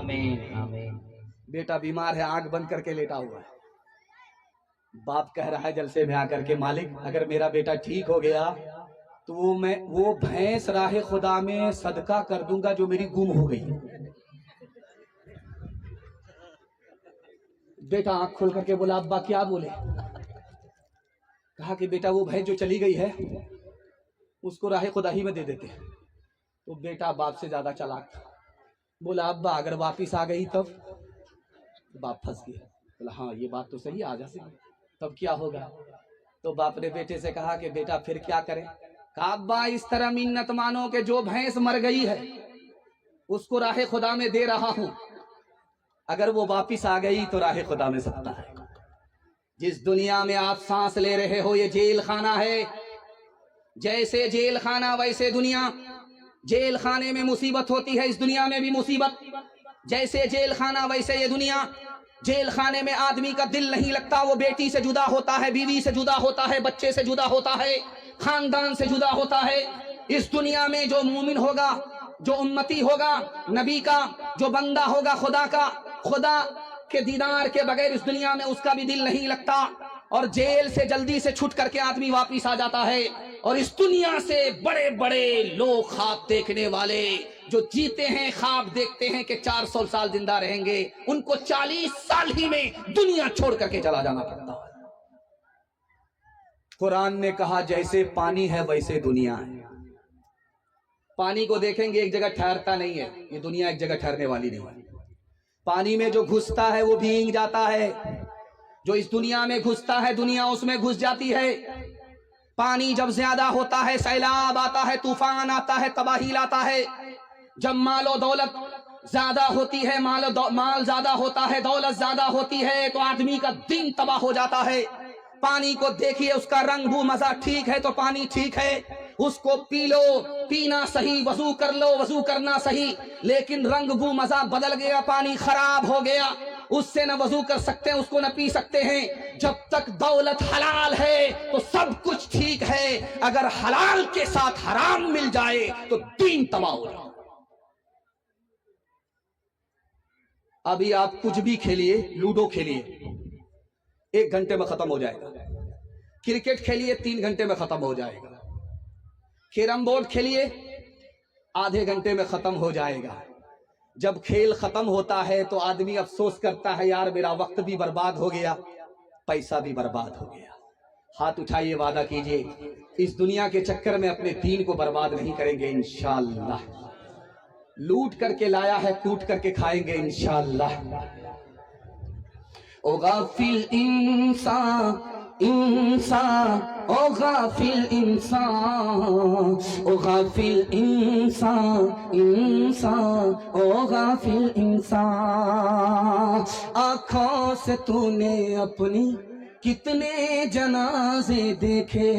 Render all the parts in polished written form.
आमीन आमीन। बेटा बीमार है, आंख बंद करके लेटा हुआ है। बाप कह रहा है जलसे में आकर के, मालिक अगर मेरा बेटा ठीक हो गया तो मैं वो भैंस राह खुदा में सदका कर दूंगा जो मेरी गुम हो गई। बेटा आंख खोल करके बोला, अब्बा क्या बोले? कहा कि बेटा वो भैंस जो चली गई है उसको राह खुदा ही में दे देते हैं। तो बेटा बाप से ज्यादा चालाक था, बोला अब्बा अगर वापिस आ गई तब? बाप फंस गया, बोला हाँ ये बात तो सही, आ जा सके तब क्या होगा? तो बाप ने बेटे से कहा कि बेटा फिर क्या करें? कहा अब्बा इस तरह मिन्नत मानो कि जो भैंस मर गई है उसको राह खुदा में दे रहा हूं, अगर वो वापिस आ गई तो राह खुदा में सकता है। जिस दुनिया में आप सांस ले रहे हो ये जेल खाना है, जैसे जेल खाना वैसे दुनिया। जेल खाने में मुसीबत होती है, इस दुनिया में भी मुसीबत। जैसे जेल खाना वैसे ये दुनिया। जेल खाने में आदमी का दिल नहीं लगता, वो बेटी से जुदा होता है, बीवी से जुदा होता है, बच्चे से जुदा होता है, खानदान से जुदा होता है। इस दुनिया में जो मोमिन होगा, जो उम्मती होगा नबी का, जो बंदा होगा खुदा का, खुदा के दीदार के बगैर इस दुनिया में उसका भी दिल नहीं लगता। और जेल से जल्दी से छूट करके आदमी वापिस आ जाता है। और इस दुनिया से बड़े बड़े लोग ख्वाब देखने वाले जो जीते हैं, ख्वाब देखते हैं कि 400 साल जिंदा रहेंगे, उनको 40 साल ही में दुनिया छोड़ करके चला जाना पड़ता है। कुरान ने कहा जैसे पानी है वैसे दुनिया है। पानी को देखेंगे एक जगह ठहरता नहीं है, ये दुनिया एक जगह ठहरने वाली नहीं है। पानी में जो घुसता है वो भीग जाता है, जो इस दुनिया में घुसता है दुनिया उसमें घुस जाती है। पानी जब ज्यादा होता है, सैलाब आता है, तूफान आता है, तबाही लाता है। जब मालो दौलत ज्यादा होती है, माल ज्यादा होता है, दौलत ज्यादा होती है, तो आदमी का दिन तबाह हो जाता है। पानी को देखिए, उसका रंग बू मजा ठीक है तो पानी ठीक है, उसको पी लो, पीना सही, वजू कर लो, वजू करना सही। लेकिन रंग बू मजा बदल गया, पानी खराब हो गया, उससे न वजू कर सकते हैं, उसको न पी सकते हैं। जब तक दौलत हलाल है तो सब कुछ ठीक है, अगर हलाल के साथ हराम मिल जाए तो दीन तबाह हो जाए। अभी आप कुछ भी खेलिए, लूडो खेलिए 1 घंटे में खत्म हो जाएगा, क्रिकेट खेलिए 3 घंटे में खत्म हो जाएगा, कैरम बोर्ड खेलिए आधे घंटे में खत्म हो जाएगा। जब खेल खत्म होता है तो आदमी अफसोस करता है, यार मेरा वक्त भी बर्बाद हो गया, पैसा भी बर्बाद हो गया। हाथ उठाइए, वादा कीजिए इस दुनिया के चक्कर में अपने दीन को बर्बाद नहीं करेंगे इंशाअल्लाह। लूट करके लाया है, कूट करके खाएंगे इंशाअल्लाह। ओ गाफिल इंसान इंसान, ओ गाफिल इंसान, ओ गाफिल इंसान इंसान, ओ गाफिल इंसान। आँखों से तूने अपनी कितने जनाजे देखे,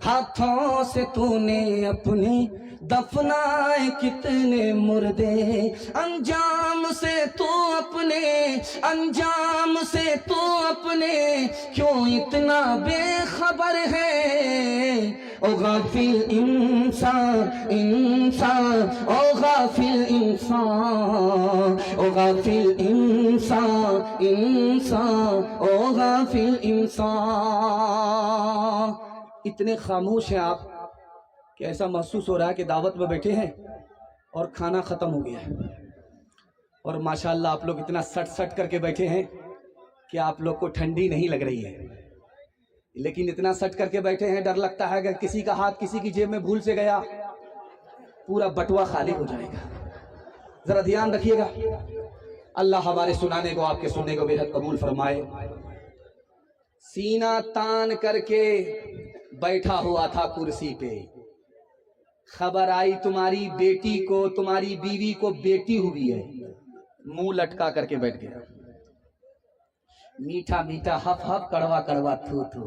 हाथों से तूने अपनी दफनाए कितने मुर्दे, अंजाम से तू अपने, अंजाम से तू अपने क्यों इतना बेखबर है। ओ गाफिल इंसान इंसान, ओ गाफिल इंसान, ओ गाफिल इंसान इंसान, ओ गाफिल इंसान। इतने खामोश हैं आप कि ऐसा महसूस हो रहा है कि दावत में बैठे हैं और खाना खत्म हो गया है। और माशाअल्लाह आप लोग इतना सट सट करके बैठे हैं कि आप लोग को ठंडी नहीं लग रही है, लेकिन इतना सट करके बैठे हैं, डर लगता है अगर किसी का हाथ किसी की जेब में भूल से गया पूरा बटुआ खाली हो जाएगा। जरा ध्यान रखिएगा। अल्लाह हमारे सुनाने को, आपके सुनने को बेहद कबूल फरमाए। सीना तान करके बैठा हुआ था कुर्सी पे, खबर आई तुम्हारी बेटी को, तुम्हारी बीवी को बेटी हुई है, मुंह लटका करके बैठ गया। मीठा मीठा हफ हफ, कड़वा कड़वा थू थू।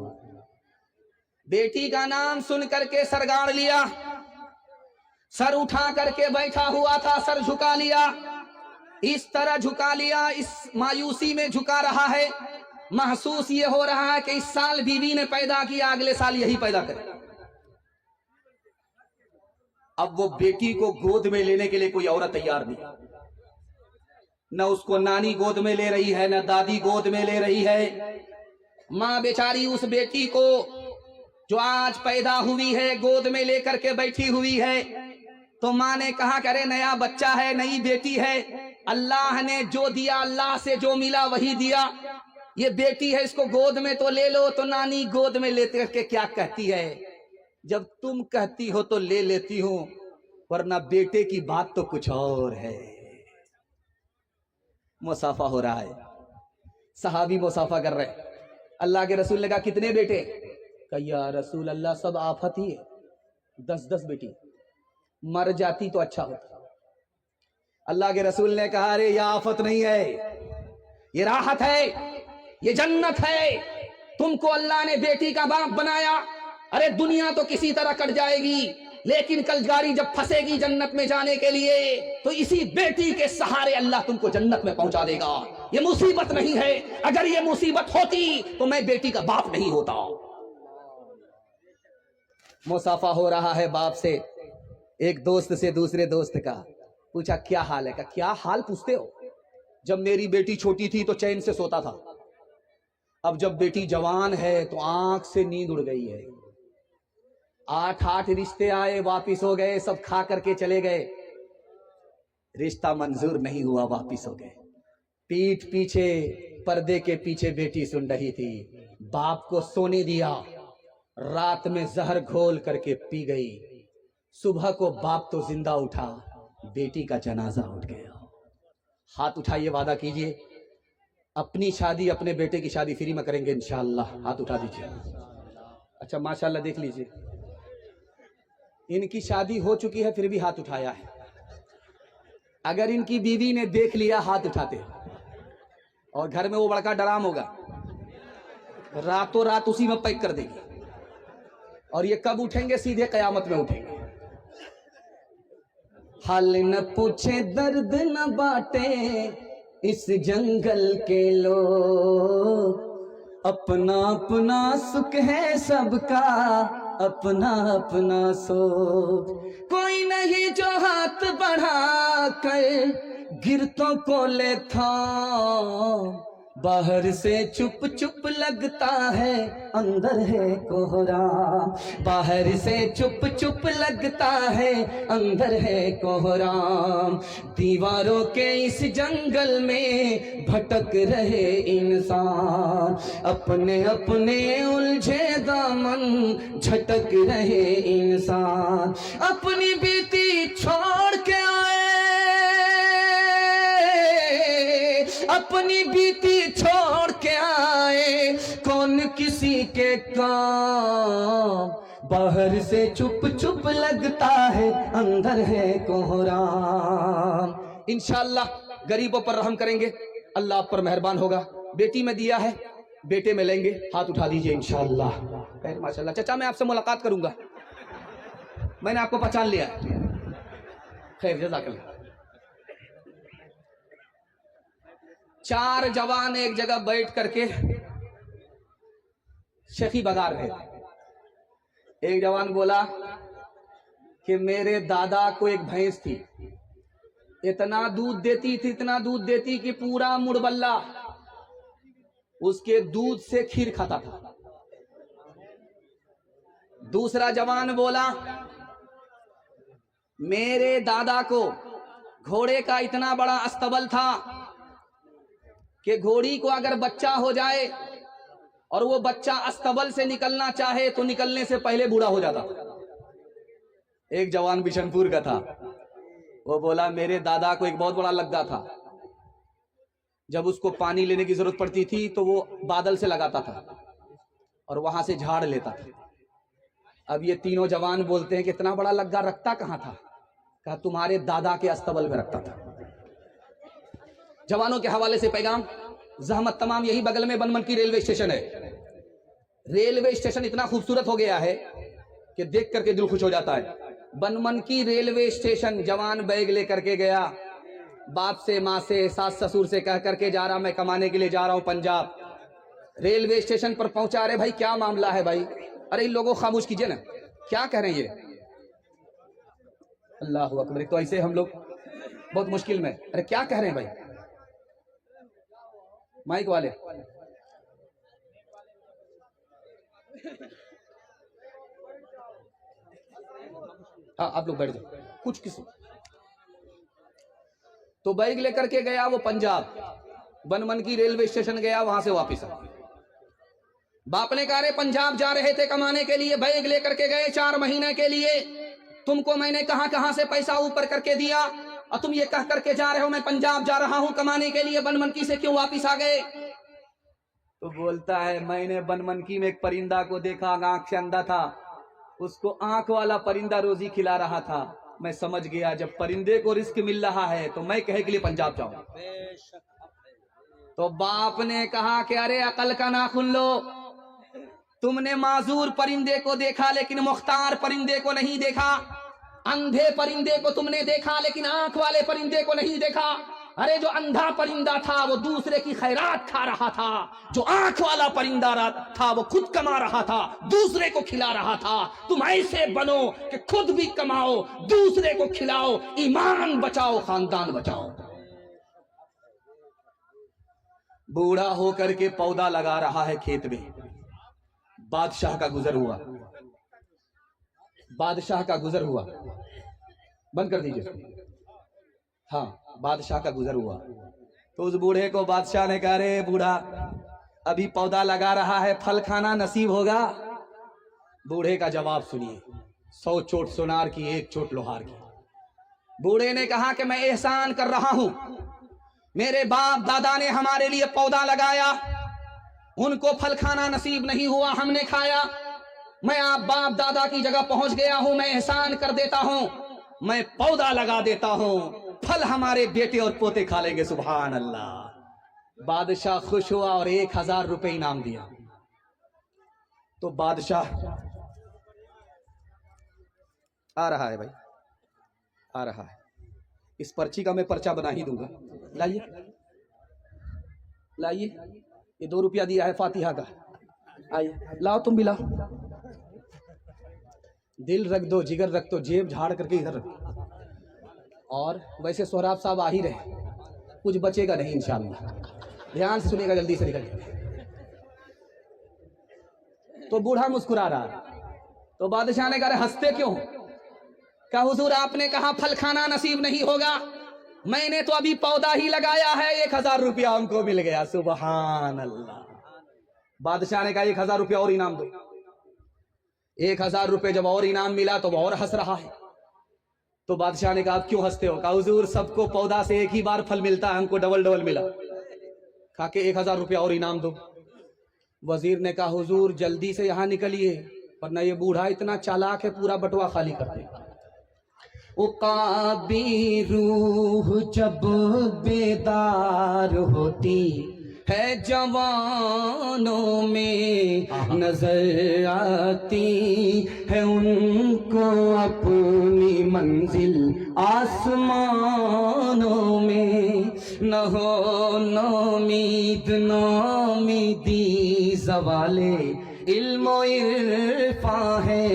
बेटी का नाम सुन करके सर गाड़ लिया, सर उठा करके बैठा हुआ था, सर झुका लिया, इस तरह झुका लिया, इस मायूसी में झुका रहा है। महसूस ये हो रहा है कि इस साल बीवी ने पैदा किया, अगले साल यही पैदा करे। अब वो बेटी को गोद में लेने के लिए कोई औरत तैयार नहीं। न उसको नानी गोद में ले रही है, न दादी गोद में ले रही है। माँ बेचारी उस बेटी को जो आज पैदा हुई है गोद में लेकर के बैठी हुई है। तो माँ ने कहा कि अरे नया बच्चा है, नई बेटी है, अल्लाह ने जो दिया, अल्लाह से जो मिला वही दिया, ये बेटी है, इसको गोद में तो ले लो। तो नानी गोद में लेते करके क्या कहती है, जब तुम कहती हो तो ले लेती हूं, वरना बेटे की बात तो कुछ और है। मुसाफा हो रहा है, सहाबी मुसाफा कर रहे। अल्लाह के रसूल ने कहा कितने बेटे? कहा या रसूल अल्लाह सब आफत ही है, 10-10 बेटी, मर जाती तो अच्छा होता। अल्लाह के रसूल ने कहा अरे ये आफत नहीं है, ये राहत है, ये जन्नत है। तुमको अल्लाह ने बेटी का बाप बनाया। अरे दुनिया तो किसी तरह कट जाएगी, लेकिन कल गाड़ी जब फंसेगी जन्नत में जाने के लिए तो इसी बेटी के सहारे अल्लाह तुमको जन्नत में पहुंचा देगा। ये मुसीबत नहीं है, अगर ये मुसीबत होती तो मैं बेटी का बाप नहीं होता। मुसाफा हो रहा है बाप से, एक दोस्त से दूसरे दोस्त का। पूछा क्या हाल है? का क्या हाल पूछते हो? जब मेरी बेटी छोटी थी तो चैन से सोता था, अब जब बेटी जवान है तो आंख से नींद उड़ गई है। 8 रिश्ते आए, वापिस हो गए, सब खा करके चले गए, रिश्ता मंजूर नहीं हुआ, वापिस हो गए। पीठ पीछे, पर्दे के पीछे बेटी सुन रही थी, बाप को सोने दिया, रात में जहर घोल करके पी गई। सुबह को बाप तो जिंदा उठा, बेटी का जनाजा उठ गया। हाथ उठाइए, वादा कीजिए अपनी शादी, अपने बेटे की शादी फ्री में करेंगे इंशाअल्लाह। हाथ उठा दीजिए। अच्छा माशाअल्लाह, देख लीजिए, इनकी शादी हो चुकी है फिर भी हाथ उठाया है। अगर इनकी बीवी ने देख लिया हाथ उठाते, और घर में वो बड़का डराम होगा, रातों रात उसी में पैक कर देगी, और ये कब उठेंगे? सीधे कयामत में उठेंगे। हाल न पूछे दर्द न बांटे इस जंगल के लोग, अपना अपना सुख है सबका, अपना अपना सोच। कोई नहीं जो हाथ बढ़ा कर गिरतों को ले था, बाहर से चुप चुप लगता है अंदर है कोहरा। बाहर से चुप चुप लगता है अंदर है कोहरा। दीवारों के इस जंगल में भटक रहे इंसान, अपने अपने उलझे दामन झटक रहे इंसान। अपनी बीती छोड़ के आए, अपनी बीती छोड़ के आए, कौन किसी के काम। बाहर से चुप चुप लगता है अंदर है कोहराम। इंशाअल्लाह गरीबों पर रहम करेंगे, अल्लाह आप पर मेहरबान होगा। बेटी में दिया है, बेटे में लेंगे, हाथ उठा दीजिए इंशाअल्लाह। खैर माशाअल्लाह। चाचा मैं आपसे मुलाकात करूंगा, मैंने आपको पहचान लिया। खैर जज़ाकल्लाह। 4 जवान एक जगह बैठ करके शेखी बगा रहे थे। एक जवान बोला कि मेरे दादा को एक भैंस थी, इतना दूध देती थी, इतना दूध देती कि पूरा मुड़बल्ला उसके दूध से खीर खाता था। दूसरा जवान बोला मेरे दादा को घोड़े का इतना बड़ा अस्तबल था कि घोड़ी को अगर बच्चा हो जाए और वो बच्चा अस्तबल से निकलना चाहे तो निकलने से पहले बूढ़ा हो जाता। एक जवान बिशनपुर का था, वो बोला मेरे दादा को एक बहुत बड़ा लग्गा था, जब उसको पानी लेने की जरूरत पड़ती थी तो वो बादल से लगाता था और वहां से झाड़ लेता था। अब ये तीनों जवान बोलते हैं कि इतना बड़ा लग्गा रखता कहां था? कहा तुम्हारे दादा के अस्तबल में रखता था। जवानों के हवाले से पैगाम, जहमत तमाम, यही बगल में बनमनकी रेलवे स्टेशन है। रेलवे स्टेशन इतना खूबसूरत हो गया है कि देख करके दिल खुश हो जाता है। बनमनकी रेलवे स्टेशन, जवान बैग लेकर के गया, बाप से, माँ से, सास ससुर से कह करके जा रहा मैं कमाने के लिए जा रहा हूं पंजाब। रेलवे स्टेशन पर पहुंचा, अरे भाई क्या मामला है भाई? अरे इन लोगों खामोश कीजिए ना, क्या कह रहे हैं ये? अल्लाह हू अकबर। तो ऐसे हम लोग बहुत मुश्किल में, अरे क्या कह रहे हैं भाई? माइक वाले, हाँ आप लोग बैठ जाओ, कुछ किसी। तो बैग लेकर के गया वो पंजाब, बनमनकी रेलवे स्टेशन गया, वहां से वापस आ। बाप ने कहा रे पंजाब जा रहे थे कमाने के लिए, बैग लेकर के गए 4 महीने के लिए, तुमको मैंने कहां से पैसा ऊपर करके दिया और तुम ये कह करके जा रहे हो मैं पंजाब जा रहा हूं कमाने के लिए, बनमनकी से क्यों वापिस आ गए? तो बोलता है मैंने बनमनकी में एक परिंदा को देखा, आंख से अंधा था, उसको आंख वाला परिंदा रोजी खिला रहा था, मैं समझ गया जब परिंदे को रिस्क मिल रहा है तो मैं कहे के लिए पंजाब जाऊं। तो बाप ने कहा कि अरे अकल का नाखून लो, तुमने माजूर परिंदे को देखा लेकिन मुख्तार परिंदे को नहीं देखा, अंधे परिंदे को तुमने देखा लेकिन आंख वाले परिंदे को नहीं देखा। अरे जो अंधा परिंदा था वो दूसरे की खैरात खा रहा था, जो आंख वाला परिंदा था वो खुद कमा रहा था, दूसरे को खिला रहा था। तुम ऐसे बनो कि खुद भी कमाओ, दूसरे को खिलाओ, ईमान बचाओ, खानदान बचाओ। बूढ़ा होकर के पौधा लगा रहा है खेत में, बादशाह का गुजर हुआ, बादशाह का गुजर हुआ, बंद कर दीजिए, हाँ बादशाह का गुजर हुआ। तो उस बूढ़े को बादशाह ने कहा रे बूढ़ा अभी पौधा लगा रहा है, फल खाना नसीब होगा? बूढ़े का जवाब सुनिए, 100 चोट सोनार की 1 चोट लोहार की। बूढ़े ने कहा कि मैं एहसान कर रहा हूं, मेरे बाप दादा ने हमारे लिए पौधा लगाया, उनको फल खाना नसीब नहीं हुआ, हमने खाया, मैं आप बाप दादा की जगह पहुंच गया हूं, मैं एहसान कर देता हूं, मैं पौधा लगा देता हूं, फल हमारे बेटे और पोते खा लेंगे। सुभान अल्लाह। बादशाह खुश हुआ और 1000 रुपए इनाम दिया। तो बादशाह आ रहा है भाई, आ रहा है, इस पर्ची का मैं पर्चा बना ही दूंगा। लाइए लाइए, ये 2 रुपया दिया है फातिहा का, आइए लाओ, तुम भी लाओ। दिल रख दो, जिगर रख दो, जेब झाड़ करके इधर रख। और वैसे सोहराब साहब आ ही रहे, कुछ बचेगा नहीं इंशाअल्लाह, ध्यान से सुनिएगा, जल्दी से निकल। तो बूढ़ा मुस्कुरा रहा। तो बादशाह ने कहा हंसते क्यों? कहा हुजूर आपने कहा फल खाना नसीब नहीं होगा, मैंने तो अभी पौधा ही लगाया है, 1000 रुपया हमको मिल गया। सुभान अल्लाह। बादशाह ने कहा 1000 रुपया और इनाम दो। 1000 रुपये जब और इनाम मिला तो वो और हंस रहा है। तो बादशाह ने कहा आप क्यों हंसते हो? कहा हुजूर सबको पौधा से एक ही बार फल मिलता है, हमको डबल डबल मिला। कहा कि 1000 रुपया और इनाम दो। वजीर ने कहा हुजूर जल्दी से यहां निकलिए, वरना ये बूढ़ा इतना चालाक है पूरा बटुआ खाली कर देगा। उकाबी रूह जब बेदार होती है जवानों में, नजर आती है उनको अपनी मंजिल आसमानों में। न हो नौमीद नौमीदी ज़वाले इल्मो इरफा है,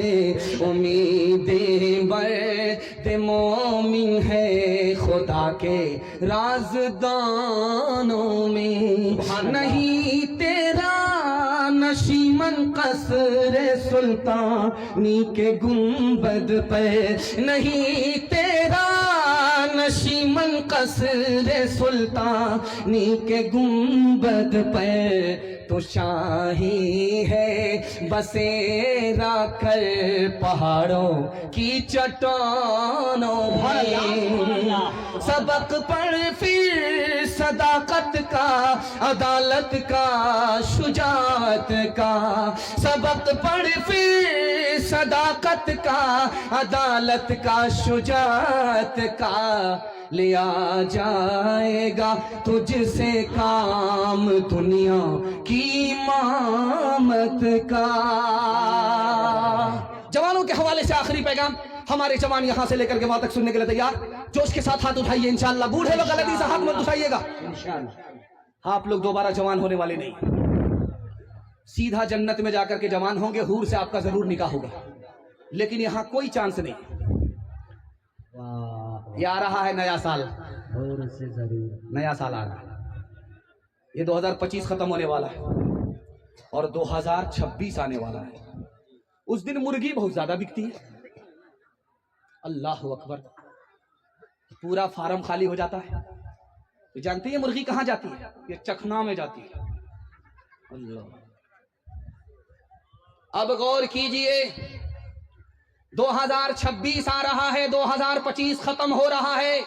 उम्मीदें बर्द मोमिन है खुदा के राज़दानों में। नहीं तेरा नशीमन कसरे सुल्तानी के गुंबद पे, नहीं तेरा नशीमन कसरे सुल्तानी के गुंबद पे, तो शाही है बसेरा कर पहाड़ों की चट्टानों में। सबक पढ़ फिर सदाकत का, अदालत का, शुजाअत का। सबक पढ़ फिर सदाकत का, अदालत का, शुजाअत का। लिया जाएगा तुझसे काम दुनिया की इमामत का। जवानों के हवाले से आखिरी पैगाम, हमारे जवान यहां से लेकर के वहां तक सुनने के लिए तैयार। जोश के साथ हाथ उठाइए इंशाअल्लाह। बूढ़े लोग गलती से हाथ मत उठाइएगा इंशाअल्लाह। आप लोग दोबारा जवान होने वाले नहीं, सीधा जन्नत में जाकर के जवान होंगे, हूर से आपका जरूर निकाह होगा। लेकिन यहां कोई चांस नहीं। ये आ रहा है नया साल, और से जरूर नया साल आ रहा है। یہ 2025 ختم ہونے والا ہے اور 2026 آنے والا ہے. اس دن مرغی بہت زیادہ بکتی ہے. اللہ اکبر. پورا فارم خالی ہو جاتا ہے. تو جانتے ہیں یہ مرغی کہاں جاتی ہے؟ یہ چکھنا میں جاتی ہے. اللہ. اب غور کیجئے، 2026 آ رہا ہے، 2025 ختم ہو رہا ہے.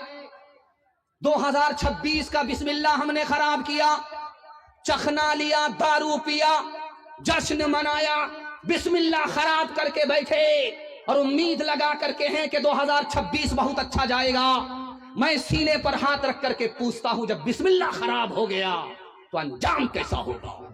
2026 کا بسم اللہ ہم نے خراب کیا، چخنا لیا، دارو پیا، جشن منایا، بسم اللہ خراب کر کے بیٹھے اور امید لگا کر کے ہیں کہ 2026 بہت اچھا جائے گا. میں سینے پر ہاتھ رکھ کر کے پوچھتا ہوں، جب بسم اللہ خراب ہو گیا تو انجام کیسا ہوگا؟